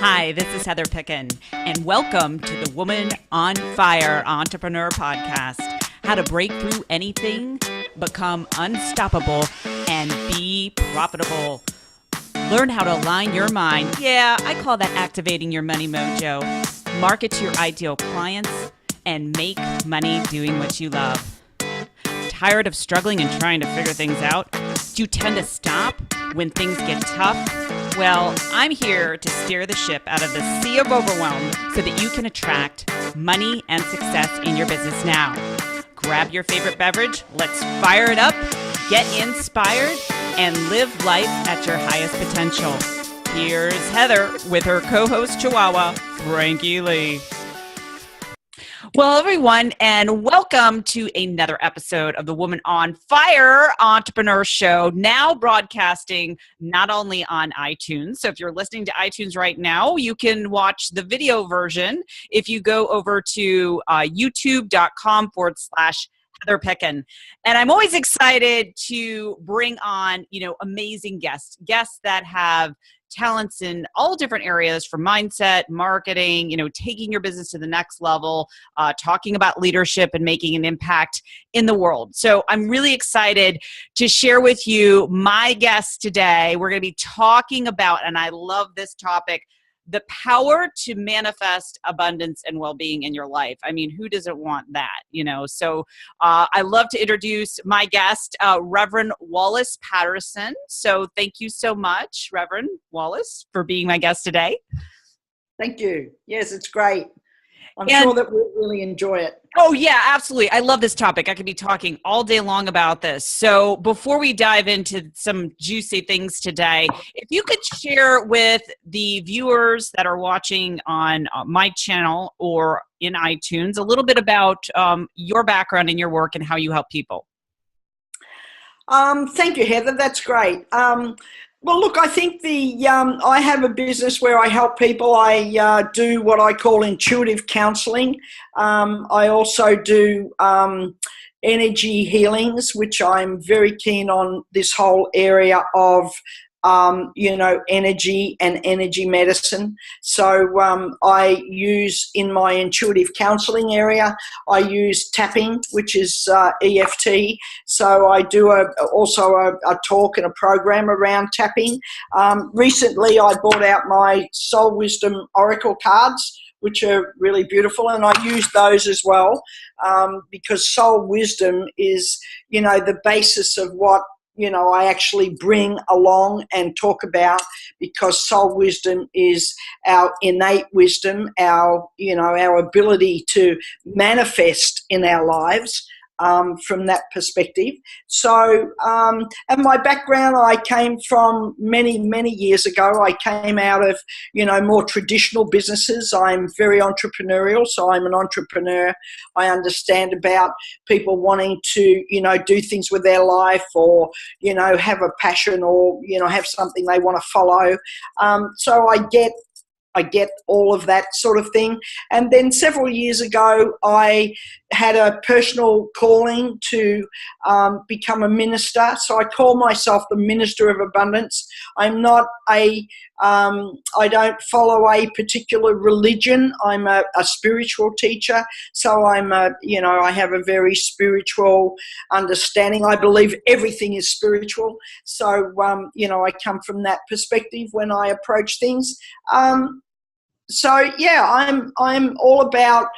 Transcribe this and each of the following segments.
Hi, this is Heather Picken, and welcome to the Woman on Fire Entrepreneur Podcast. How to break through anything, become unstoppable, and be profitable. Learn how to align your mind. Yeah, I call that activating your money mojo. Market to your ideal clients and make money doing what you love. Tired of struggling and trying to figure things out? Do you tend to stop when things get tough? Well, I'm here to steer the ship out of the sea of overwhelm so that you can attract money and success in your business now. Grab your favorite beverage, let's fire it up, get inspired, and live life at your highest potential. Here's Heather with her co-host Chihuahua, Frankie Lee. Well, everyone, and welcome to another episode of the Woman on Fire Entrepreneur Show, now broadcasting not only on iTunes. So if you're listening to iTunes right now, you can watch the video version if you go over to youtube.com/Heather Picken. And I'm always excited to bring on, amazing guests that have talents in all different areas, from mindset, marketing, taking your business to the next level, talking about leadership and making an impact in the world. So I'm really excited to share with you my guest today. We're going to be talking about, and I love this topic, the power to manifest abundance and well-being in your life. I mean, who doesn't want that, So I love to introduce my guest, Rev Wallis Pattisonn. So thank you so much, Rev Wallis, for being my guest today. Thank you. Yes, it's great. I'm sure that we'll really enjoy it. Oh, yeah, absolutely. I love this topic. I could be talking all day long about this. So before we dive into some juicy things today, if you could share with the viewers that are watching on my channel or in iTunes a little bit about your background and your work and how you help people. Thank you, Heather. That's great. Well, look, I think I have a business where I help people. I do what I call intuitive counseling. I also do energy healings, which I'm very keen on, this whole area of energy and energy medicine. So I use, in my intuitive counseling area, I use tapping, which is EFT. So I do also a talk and a program around tapping. Recently, I brought out my Soul Wisdom Oracle cards, which are really beautiful, and I use those as well because soul wisdom is, the basis of what I actually bring along and talk about, because soul wisdom is our innate wisdom, our ability to manifest in our lives from that perspective. So, and my background, I came from many, many years ago. I came out of, more traditional businesses. I'm very entrepreneurial, so I'm an entrepreneur. I understand about people wanting to, do things with their life, or, have a passion, or, have something they want to follow. So I get all of that sort of thing. And then several years ago, I had a personal calling to become a minister. So I call myself the Minister of Abundance. I'm not I don't follow a particular religion. I'm a spiritual teacher. So I have a very spiritual understanding. I believe everything is spiritual. So, I come from that perspective when I approach things. So yeah, I'm all about,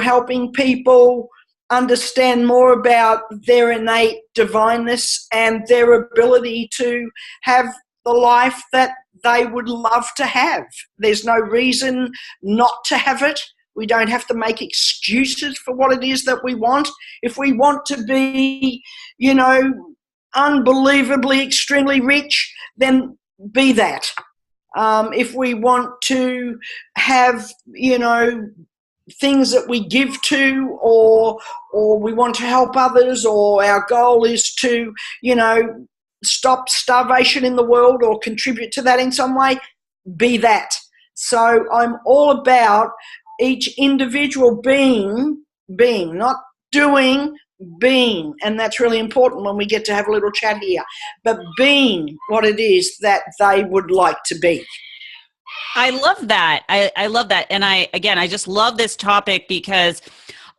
helping people understand more about their innate divineness and their ability to have the life that they would love to have. There's no reason not to have it. We don't have to make excuses for what it is that we want. If we want to be, unbelievably extremely rich, then be that. If we want to have, things that we give to, or we want to help others, or our goal is to, stop starvation in the world or contribute to that in some way, be that. So I'm all about each individual being, not doing, being, and that's really important when we get to have a little chat here, but being what it is that they would like to be. I love that. I love that. And I just love this topic because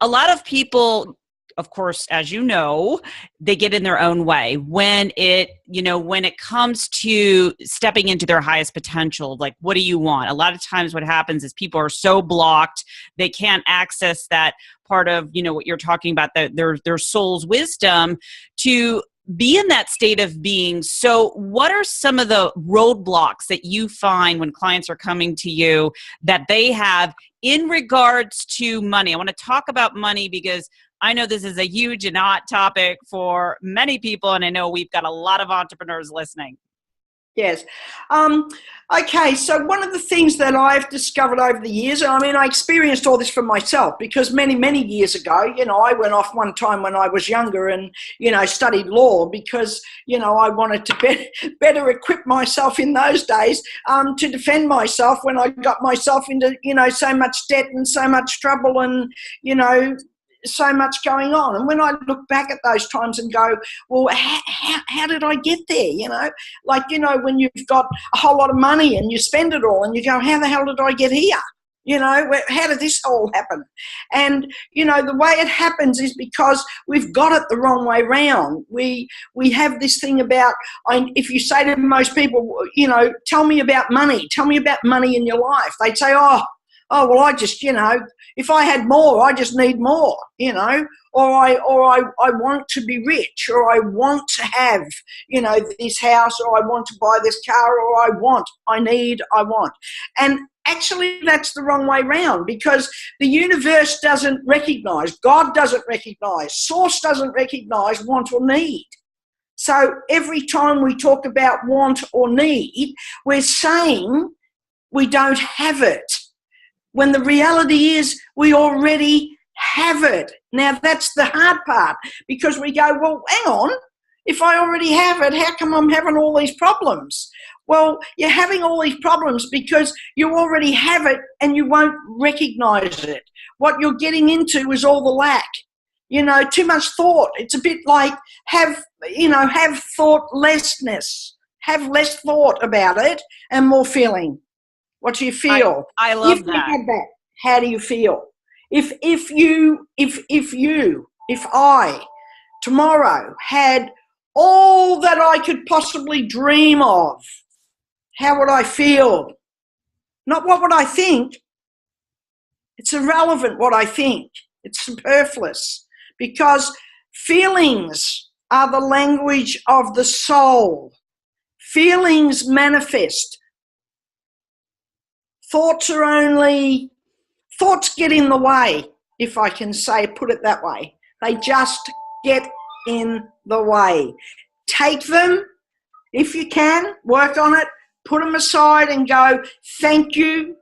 a lot of people, of course, as you know, they get in their own way when it comes to stepping into their highest potential. Like, what do you want? A lot of times what happens is people are so blocked, they can't access that part of, what you're talking about, their soul's wisdom to be in that state of being. So what are some of the roadblocks that you find when clients are coming to you that they have in regards to money? I want to talk about money because I know this is a huge and hot topic for many people, and I know we've got a lot of entrepreneurs listening. Yes. Okay, so one of the things that I've discovered over the years, I experienced all this for myself because many, many years ago, I went off one time when I was younger and, studied law because, I wanted to better equip myself in those days to defend myself when I got myself into, so much debt and so much trouble and, so much going on. And when I look back at those times and go, well, how did I get there? When you've got a whole lot of money and you spend it all and you go, how the hell did I get here? How did this all happen? And, the way it happens is because we've got it the wrong way round. We have this thing about, if you say to most people, tell me about money in your life. They'd say, oh, well, I just, if I had more, I just need more, or I want to be rich, or I want to have, this house, or I want to buy this car, or I want. And actually, that's the wrong way round because the universe doesn't recognize, God doesn't recognize, Source doesn't recognize want or need. So every time we talk about want or need, we're saying we don't have it, when the reality is we already have it. Now, that's the hard part because we go, well, hang on, if I already have it, how come I'm having all these problems? Well, you're having all these problems because you already have it and you won't recognize it. What you're getting into is all the lack. Too much thought. It's a bit like have thoughtlessness. Have less thought about it and more feeling. What do you feel? I love if that. You had that. How do you feel? If I tomorrow had all that I could possibly dream of, how would I feel? Not what would I think. It's irrelevant what I think. It's superfluous because feelings are the language of the soul. Feelings manifest. Thoughts get in the way, if I can put it that way. They just get in the way. Take them, if you can, work on it, put them aside and go, thank you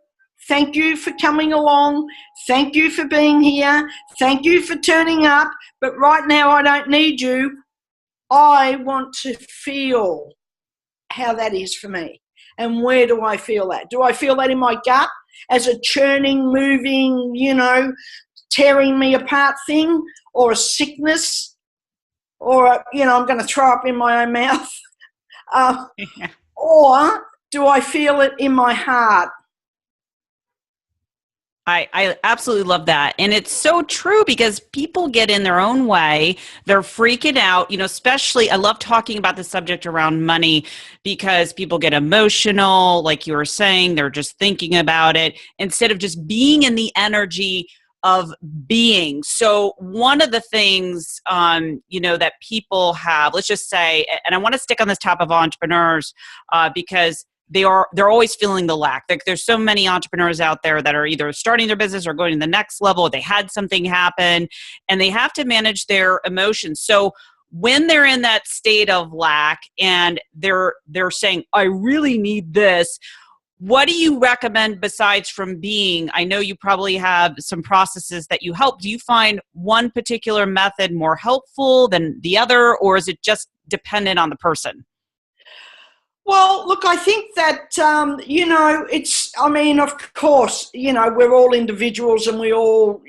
for coming along, thank you for being here, thank you for turning up, but right now I don't need you. I want to feel how that is for me. And where do I feel that? Do I feel that in my gut as a churning, moving, tearing me apart thing, or a sickness, or I'm going to throw up in my own mouth? Or do I feel it in my heart? I absolutely love that. And it's so true because people get in their own way. They're freaking out, especially I love talking about the subject around money because people get emotional. Like you were saying, they're just thinking about it instead of just being in the energy of being. So one of the things, that people have, let's just say, and I want to stick on this top of entrepreneurs because they're always feeling the lack. Like there's so many entrepreneurs out there that are either starting their business or going to the next level. They had something happen and they have to manage their emotions. So when they're in that state of lack and they're saying, I really need this, what do you recommend besides from being? I know you probably have some processes that you help. Do you find one particular method more helpful than the other, or is it just dependent on the person? Well, look, I think that, of course, we're all individuals and we all,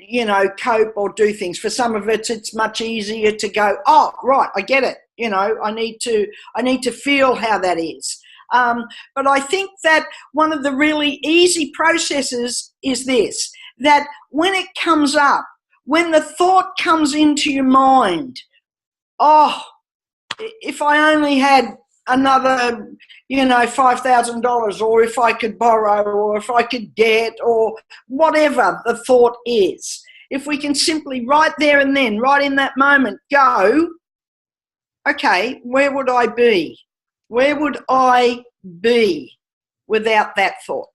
cope or do things. For some of it, it's much easier to go, oh, right, I get it. I need to feel how that is. But I think that one of the really easy processes is this, that when it comes up, when the thought comes into your mind, oh, if I only had another, $5,000, or if I could borrow, or if I could get, or whatever the thought is, if we can simply right there and then, right in that moment, go, okay, where would I be? Where would I be without that thought?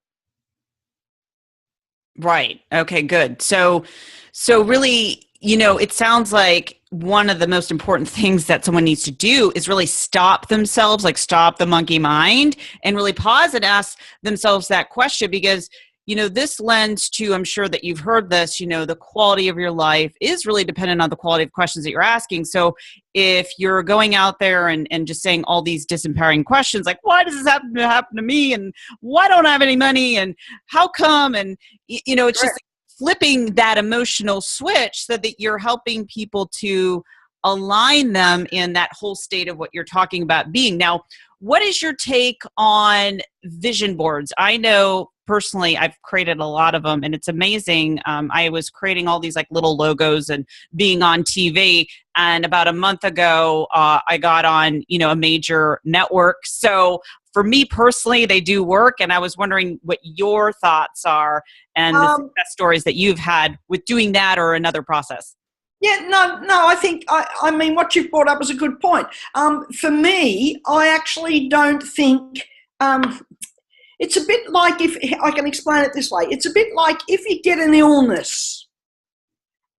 Right. Okay, good. So really, it sounds like one of the most important things that someone needs to do is really stop themselves, like stop the monkey mind, and really pause and ask themselves that question, because this lends to, I'm sure that you've heard this, the quality of your life is really dependent on the quality of questions that you're asking. So if you're going out there and just saying all these disempowering questions, like, why does this happen to me? And why don't I have any money? And how come? And, it's just flipping that emotional switch so that you're helping people to align them in that whole state of what you're talking about being. Now, what is your take on vision boards? I know personally, I've created a lot of them, and it's amazing. I was creating all these like little logos and being on TV. And about a month ago, I got on, a major network. So for me personally, they do work. And I was wondering what your thoughts are and the success stories that you've had with doing that or another process. Yeah, no, I think, I mean, what you've brought up is a good point. For me, I actually don't think, it's a bit like, if I can explain it this way, it's a bit like if you get an illness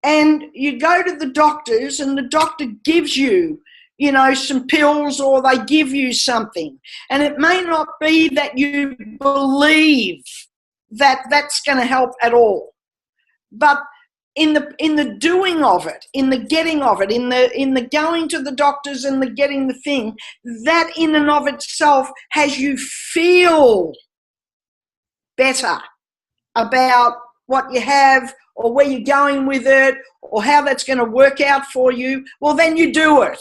and you go to the doctors and the doctor gives you, some pills, or they give you something, and it may not be that you believe that that's going to help at all, but in the doing of it, in the getting of it, in the going to the doctors and the getting the thing, that in and of itself has you feel better about what you have, or where you're going with it, or how that's going to work out for you. Well, then you do it.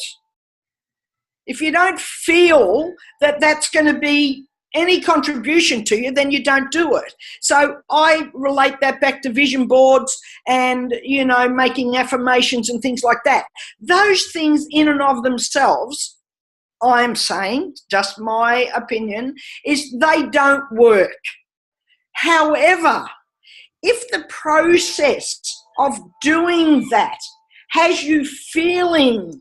If you don't feel that that's going to be any contribution to you, then you don't do it. So I relate that back to vision boards and, making affirmations and things like that. Those things in and of themselves, I'm saying, just my opinion, is they don't work. However, if the process of doing that has you feeling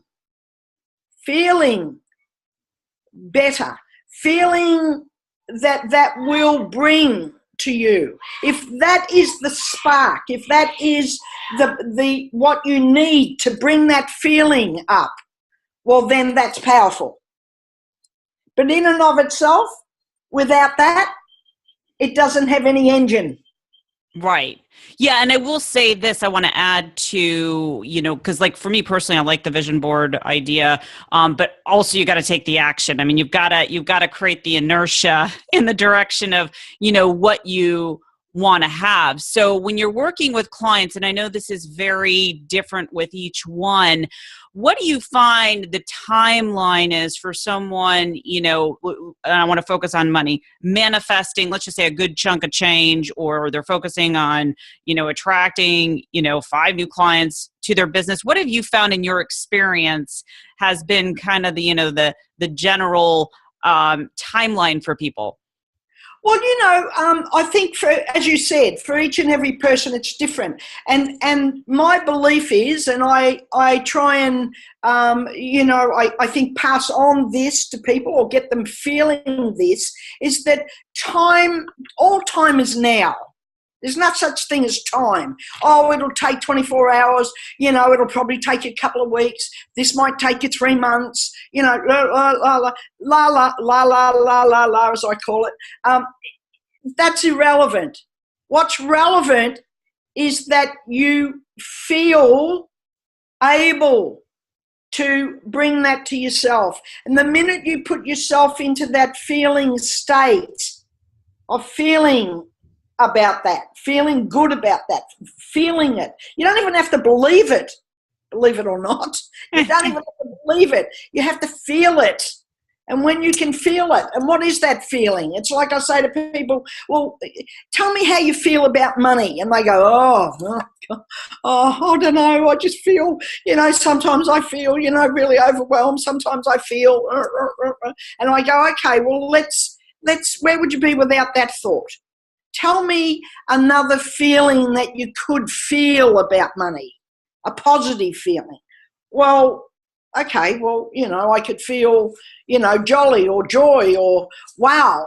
better, feeling that will bring to you, if that is the spark, if that is the what you need to bring that feeling up, well, then that's powerful. But in and of itself, without that, it doesn't have any engine. Right. Yeah. And I will say this, I want to add to, because like for me personally, I like the vision board idea. But also you got to take the action. I mean, you've got to create the inertia in the direction of, what you want to have. So when you're working with clients, and I know this is very different with each one, what do you find the timeline is for someone, and I want to focus on money, manifesting, let's just say a good chunk of change, or they're focusing on, attracting, 5 new clients to their business. What have you found in your experience has been kind of the general timeline for people? Well, I think, as you said, for each and every person, it's different. And my belief is, and I try and, I think pass on this to people or get them feeling this, is that all time is now. There's no such thing as time. Oh, it'll take 24 hours. It'll probably take you a couple of weeks. This might take you 3 months. La la la la la la la la la la, as I call it. That's irrelevant. What's relevant is that you feel able to bring that to yourself. And the minute you put yourself into that feeling state of feeling about that, feeling good about that, feeling it. You don't even have to believe it or not. You don't even have to believe it. You have to feel it. And when you can feel it, and what is that feeling? It's like I say to people, well, tell me how you feel about money. And they go, I don't know. I just feel, sometimes I feel, really overwhelmed. Sometimes I feel, and I go, okay, well, let's, where would you be without that thought? Tell me another feeling that you could feel about money, a positive feeling. Well, okay, well, I could feel, jolly or joy or wow,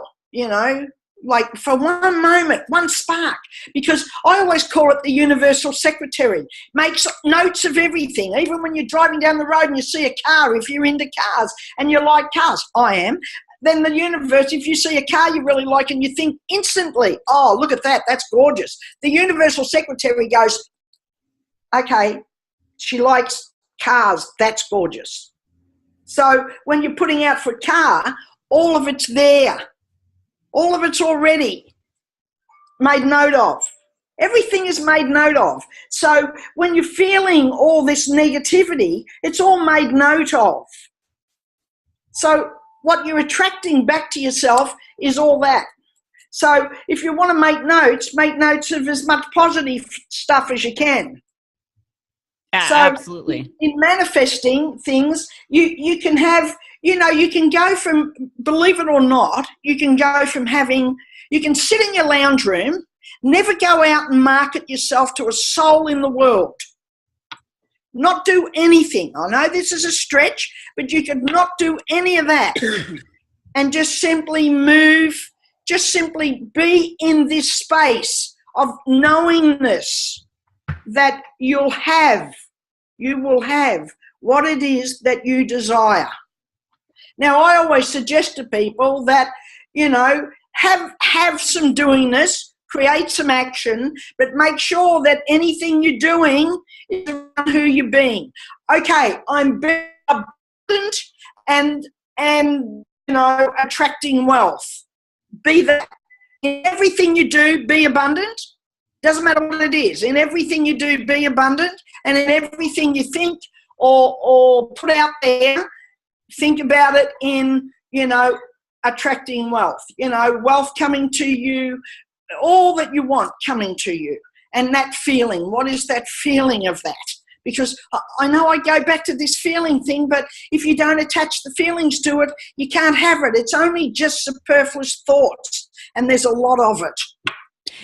like for one moment, one spark, because I always call it the universal secretary. Makes notes of everything, even when you're driving down the road and you see a car, if you're into cars and you like cars, I am, then the universe, if you see a car you really like and you think instantly, oh, look at that, that's gorgeous. The universal secretary goes, okay, she likes cars, that's gorgeous. So when you're putting out for a car, all of it's there. All of it's already made note of. Everything is made note of. So when you're feeling all this negativity, it's all made note of. So what you're attracting back to yourself is all that. So if you want to make notes of as much positive stuff as you can. So absolutely. In manifesting things, you can have, you can go from, believe it or not, you can sit in your lounge room, never go out and market yourself to a soul in the world. Not do anything. I know this is a stretch, but you could not do any of that and just simply move, just simply be in this space of knowingness that you will have what it is that you desire. Now, I always suggest to people that, have some doingness, create some action, but make sure that anything you're doing is around who you're being. Okay, I'm being abundant and attracting wealth. Be that. In everything you do, be abundant. Doesn't matter what it is. In everything you do, be abundant. And in everything you think or put out there, think about it in, attracting wealth. Wealth coming to you, all that you want coming to you. And that feeling, what is that feeling of that? Because I know I go back to this feeling thing, but if you don't attach the feelings to it, you can't have it. It's only just superfluous thoughts, and there's a lot of it.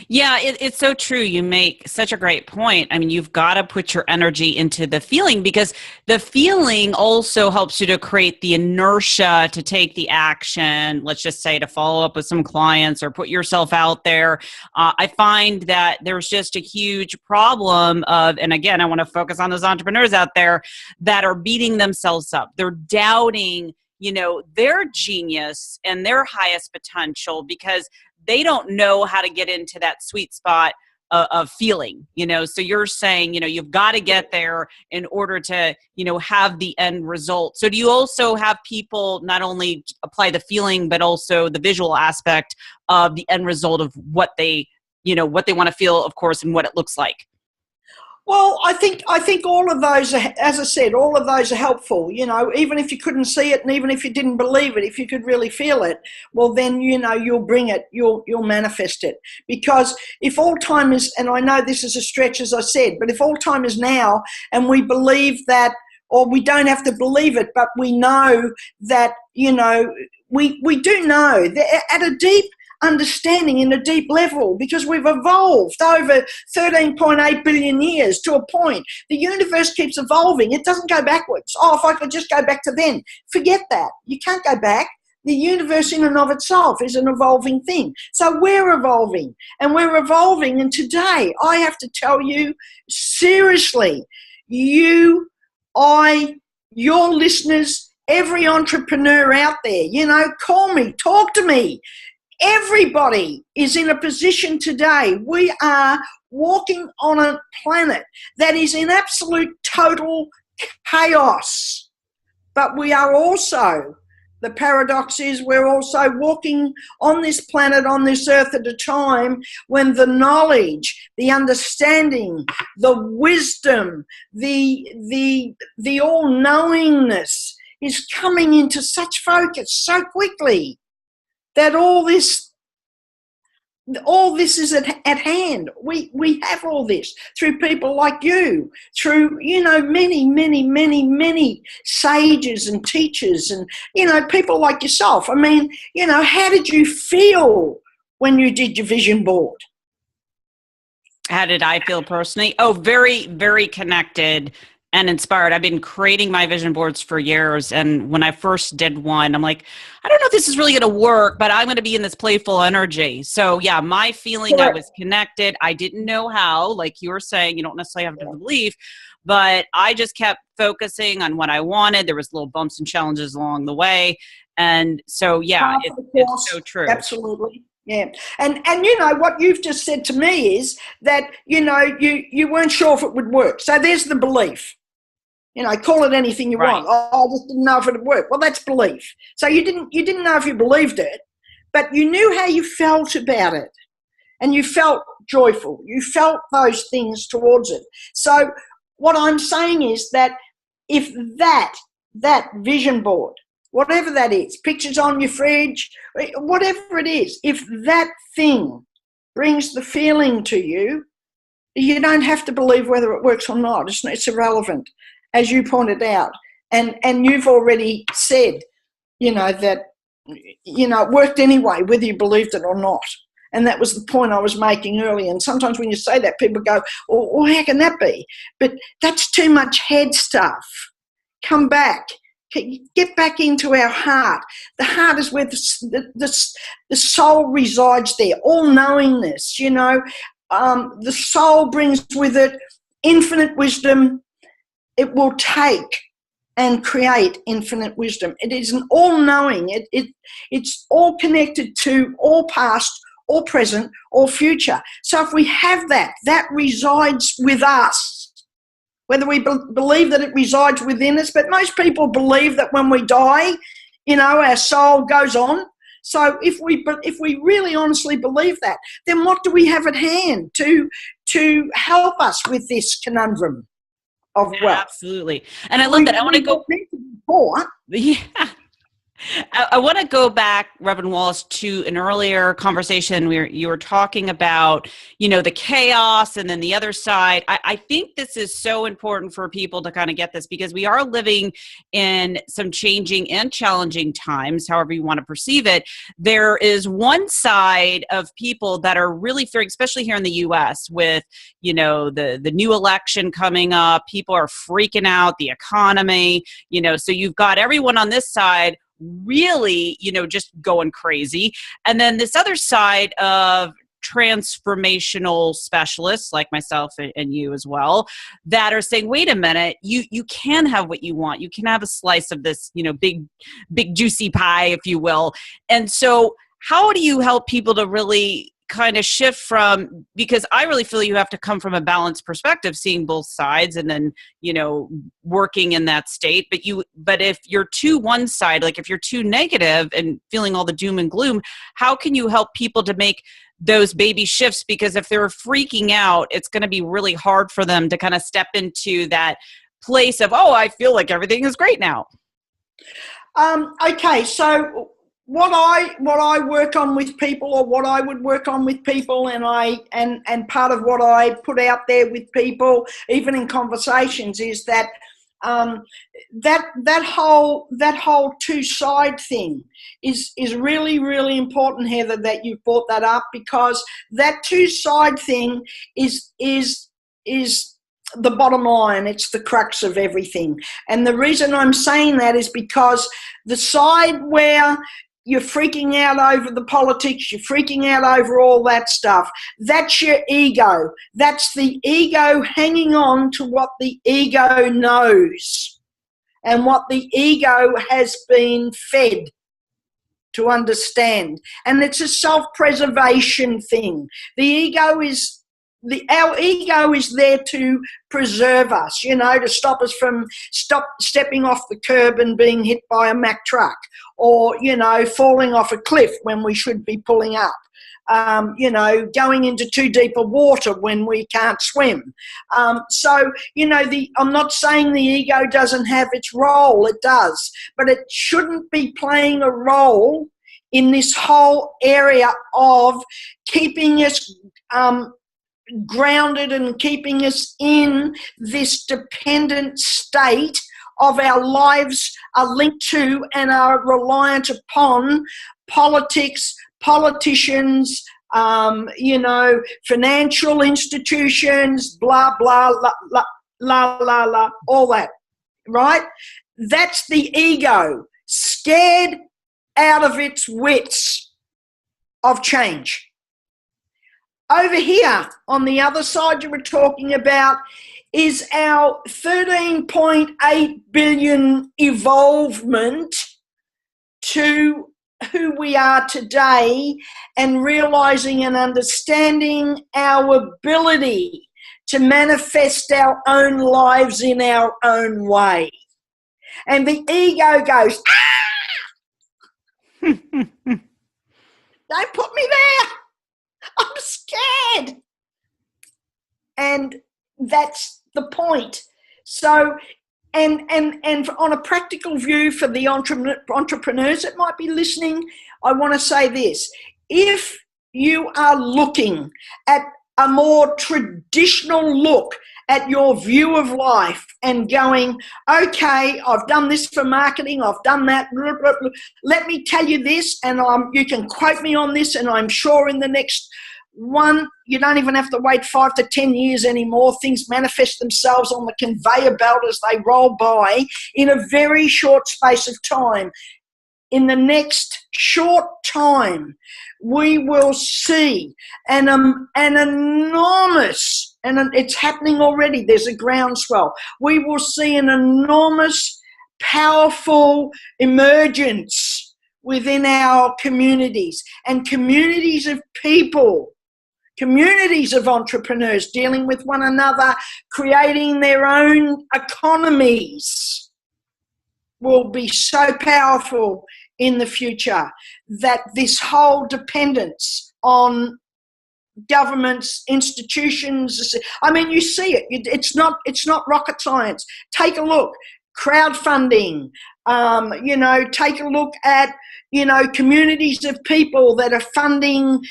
Yeah, it's so true. You make such a great point. I mean, you've got to put your energy into the feeling, because the feeling also helps you to create the inertia to take the action, let's just say to follow up with some clients or put yourself out there. I find that there's just a huge problem of, and again, I want to focus on those entrepreneurs out there that are beating themselves up. They're doubting, their genius and their highest potential because they don't know how to get into that sweet spot of feeling, so you're saying, you've got to get there in order to, have the end result. So do you also have people not only apply the feeling, but also the visual aspect of the end result of what they want to feel, of course, and what it looks like? Well, I think all of those are, as I said, all of those are helpful. Even if you couldn't see it, and even if you didn't believe it, if you could really feel it, well, then you'll bring it, you'll manifest it. Because if all time is, and I know this is a stretch, as I said, but if all time is now, and we believe that, or we don't have to believe it, but we know that, we do know that at a deep understanding, in a deep level, because we've evolved over 13.8 billion years to a point. The universe keeps evolving. It doesn't go backwards. Oh, if I could just go back to then. Forget that. You can't go back. The universe in and of itself is an evolving thing. So we're evolving, and today I have to tell you, seriously, your listeners, every entrepreneur out there, call me, talk to me. Everybody is in a position today. We are walking on a planet that is in absolute total chaos. But we are also, the paradox is, we're also walking on this planet, on this earth at a time when the knowledge, the understanding, the wisdom, the all-knowingness is coming into such focus so quickly that all this is at hand. We have all this through people like you, through, many sages and teachers and, people like yourself. I mean, how did you feel when you did your vision board? How did I feel personally? Oh, very, very connected and inspired. I've been creating my vision boards for years. And when I first did one, I'm like, I don't know if this is really going to work, but I'm going to be in this playful energy. So yeah, my feeling, I was connected. I didn't know how, like you were saying, you don't necessarily have to believe, but I just kept focusing on what I wanted. There was little bumps and challenges along the way. And so, yeah, it's so true. Absolutely. Yeah. And what you've just said to me is that, you weren't sure if it would work. So there's the belief. Call it anything you want. Oh, I just didn't know if it would work. Well, that's belief. So you didn't know if you believed it, but you knew how you felt about it. And you felt joyful. You felt those things towards it. So what I'm saying is that if that vision board, whatever that is, pictures on your fridge, whatever it is, if that thing brings the feeling to you, you don't have to believe whether it works or not. It's irrelevant, as you pointed out. And you've already said, that, it worked anyway, whether you believed it or not. And that was the point I was making earlier. And sometimes when you say that, people go, well, how can that be? But that's too much head stuff. Come back. Get back into our heart. The heart is where the soul resides there, all-knowingness, the soul brings with it infinite wisdom. It will take and create infinite wisdom. It is an all-knowing. It's all connected to all past, all present, all future. So if we have that resides with us. Whether we believe that it resides within us, but most people believe that when we die, our soul goes on. So if we really honestly believe that, then what do we have at hand to help us with this conundrum of wealth? Absolutely. And I love that. I want to go. Yeah. I want to go back, Reverend Wallis, to an earlier conversation where you were talking about, the chaos and then the other side. I think this is so important for people to kind of get this because we are living in some changing and challenging times, however you want to perceive it. There is one side of people that are really fearing, especially here in the U.S. with, the new election coming up. People are freaking out, the economy, so you've got everyone on this side really, just going crazy. And then this other side of transformational specialists like myself and you as well, that are saying, wait a minute, you can have what you want. You can have a slice of this, big juicy pie, if you will. And so how do you help people to really kind of shift from, because I really feel you have to come from a balanced perspective, seeing both sides and then, working in that state. But if you're too one side, like if you're too negative and feeling all the doom and gloom, how can you help people to make those baby shifts? Because if they're freaking out, it's going to be really hard for them to kind of step into that place of, oh, I feel like everything is great now. Okay. So what I work on with people, or what I would work on with people, and part of what I put out there with people, even in conversations, is that that whole two-side thing is really, really important, Heather, that you brought that up, because that two-side thing is the bottom line. It's the crux of everything. And the reason I'm saying that is because the side where you're freaking out over the politics, you're freaking out over all that stuff, that's your ego. That's the ego hanging on to what the ego knows and what the ego has been fed to understand. And it's a self-preservation thing. The ego is our ego is there to preserve us, to stop us from stepping off the curb and being hit by a Mack truck, or, falling off a cliff when we should be pulling up. Going into too deep a water when we can't swim. I'm not saying the ego doesn't have its role, it does, but it shouldn't be playing a role in this whole area of keeping us grounded and keeping us in this dependent state of our lives are linked to and are reliant upon politics, politicians, financial institutions, blah, blah, la, all that, right? That's the ego, scared out of its wits of change. Over here, on the other side you were talking about, is our 13.8 billion evolvement to who we are today, and realizing and understanding our ability to manifest our own lives in our own way. And the ego goes, don't put me there, I'm scared. And that's the point. So, and on a practical view for the entrepreneurs that might be listening, I want to say this. If you are looking at a more traditional look at your view of life and going, okay, I've done this for marketing, I've done that, blah, blah, blah. Let me tell you this, and you can quote me on this, and I'm sure in the next you don't even have to wait 5 to 10 years anymore. Things manifest themselves on the conveyor belt as they roll by in a very short space of time. In the next short time, we will see an enormous, and it's happening already, there's a groundswell. We will see an enormous, powerful emergence within our communities, and communities of people, communities of entrepreneurs dealing with one another, creating their own economies, will be so powerful in the future that this whole dependence on governments, institutions, I mean, you see it. It's not rocket science. Take a look. Crowdfunding, take a look at, communities of people that are funding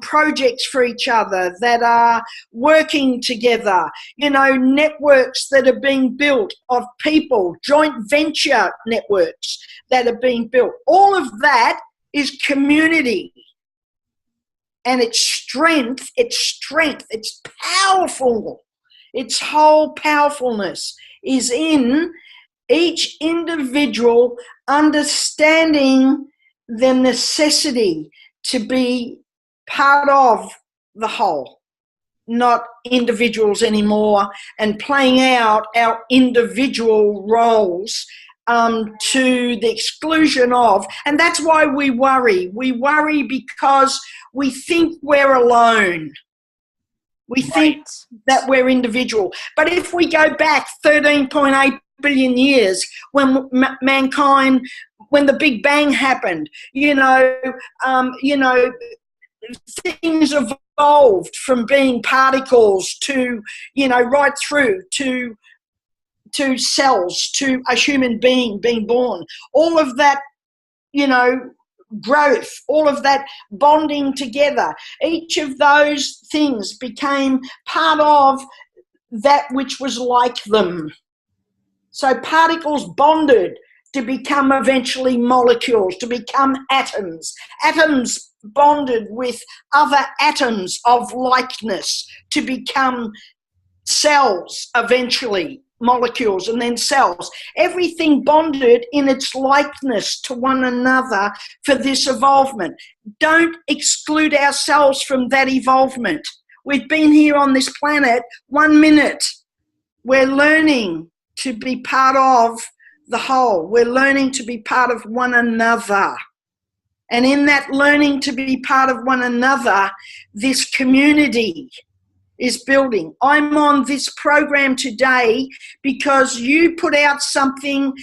projects for each other, that are working together, networks that are being built of people, joint venture networks that are being built. All of that is community. And its strength, its powerful, its whole powerfulness is in each individual understanding the necessity to be part of the whole, not individuals anymore, and playing out our individual roles to the exclusion of, and that's why we worry. We worry because we think we're alone. We think that we're individual. But if we go back 13.8 billion years, when mankind, when the Big Bang happened, things evolved from being particles to, right through to cells, to a human being being born. All of that, growth, all of that bonding together, each of those things became part of that which was like them. So particles bonded to become eventually molecules, to become atoms. Atoms bonded with other atoms of likeness to become cells eventually, molecules, and then cells. Everything bonded in its likeness to one another for this evolvement. Don't exclude ourselves from that evolvement. We've been here on this planet 1 minute. We're learning to be part of the whole. We're learning to be part of one another. And in that learning to be part of one another, this community is building. I'm on this program today because you put out something,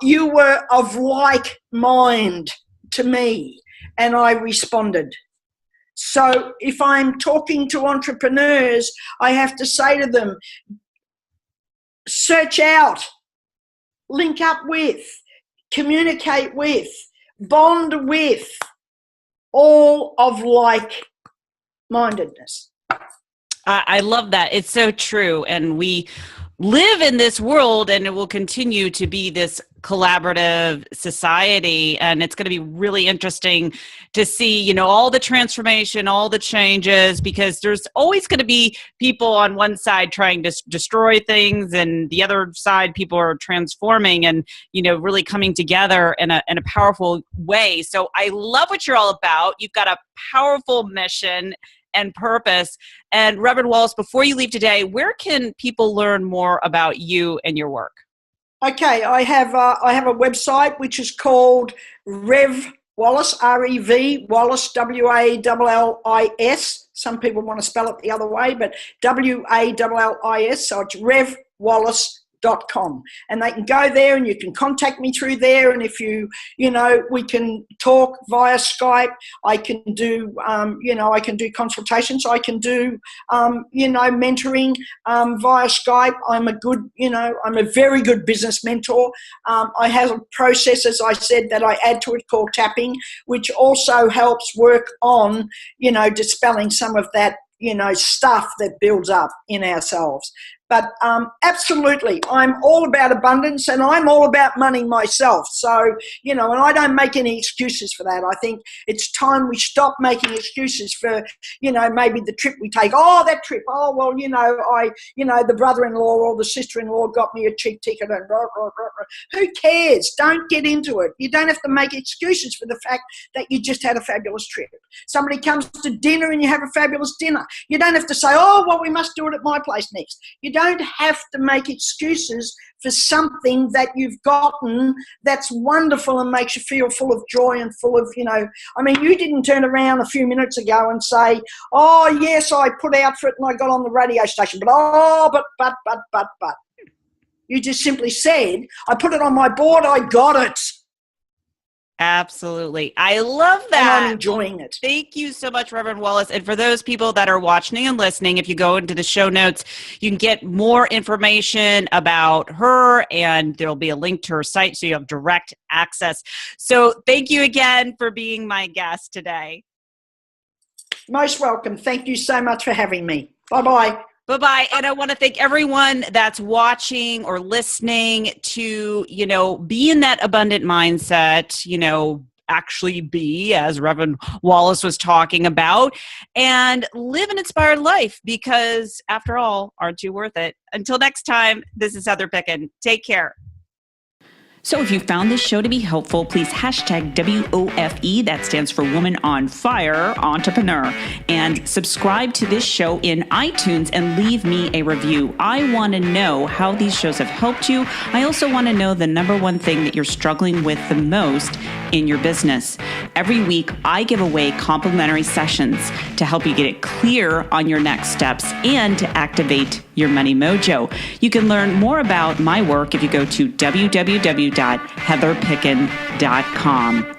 you were of like mind to me, and I responded. So if I'm talking to entrepreneurs, I have to say to them, search out, link up with, communicate with, bond with all of like-mindedness. I love that. It's so true. And we live in this world, and it will continue to be this collaborative society. And it's going to be really interesting to see, all the transformation, all the changes, because there's always going to be people on one side trying to destroy things, and the other side, people are transforming and, really coming together in a powerful way. So I love what you're all about. You've got a powerful mission and purpose. And Reverend Wallis, before you leave today, where can people learn more about you and your work? Okay, I have a website which is called Rev Wallis, R-E-V, Wallis, W-A-L-L-I-S. Some people want to spell it the other way, but W-A-L-L-I-S. So it's revwallis.com. And they can go there, and you can contact me through there. And if we can talk via Skype. I can do, I can do consultations. I can do, mentoring via Skype. I'm a very good business mentor. I have a process, as I said, that I add to it called tapping, which also helps work on, dispelling some of that, stuff that builds up in ourselves. But absolutely, I'm all about abundance, and I'm all about money myself. So, and I don't make any excuses for that. I think it's time we stop making excuses for, maybe the trip we take. Oh, that trip. Oh, well, the brother-in-law or the sister-in-law got me a cheap ticket and blah, blah, blah, blah. Who cares? Don't get into it. You don't have to make excuses for the fact that you just had a fabulous trip. Somebody comes to dinner and you have a fabulous dinner. You don't have to say, oh, well, we must do it at my place next. You don't have to make excuses for something that you've gotten that's wonderful and makes you feel full of joy and full of, you didn't turn around a few minutes ago and say, oh, yes, I put out for it and I got on the radio station, but. You just simply said, I put it on my board, I got it. Absolutely. I love that. And I'm enjoying it. Thank you so much, Reverend Wallis. And for those people that are watching and listening, if you go into the show notes, you can get more information about her, and there'll be a link to her site so you have direct access. So thank you again for being my guest today. Most welcome. Thank you so much for having me. Bye-bye. Bye-bye. And I want to thank everyone that's watching or listening to, be in that abundant mindset, actually be, as Reverend Wallis was talking about, and live an inspired life, because after all, aren't you worth it? Until next time, this is Heather Picken. Take care. So if you found this show to be helpful, please hashtag WOFE, that stands for Woman on Fire Entrepreneur, and subscribe to this show in iTunes and leave me a review. I want to know how these shows have helped you. I also want to know the number one thing that you're struggling with the most in your business. Every week, I give away complimentary sessions to help you get it clear on your next steps and to activate your money mojo. You can learn more about my work if you go to www.heatherpicken.com.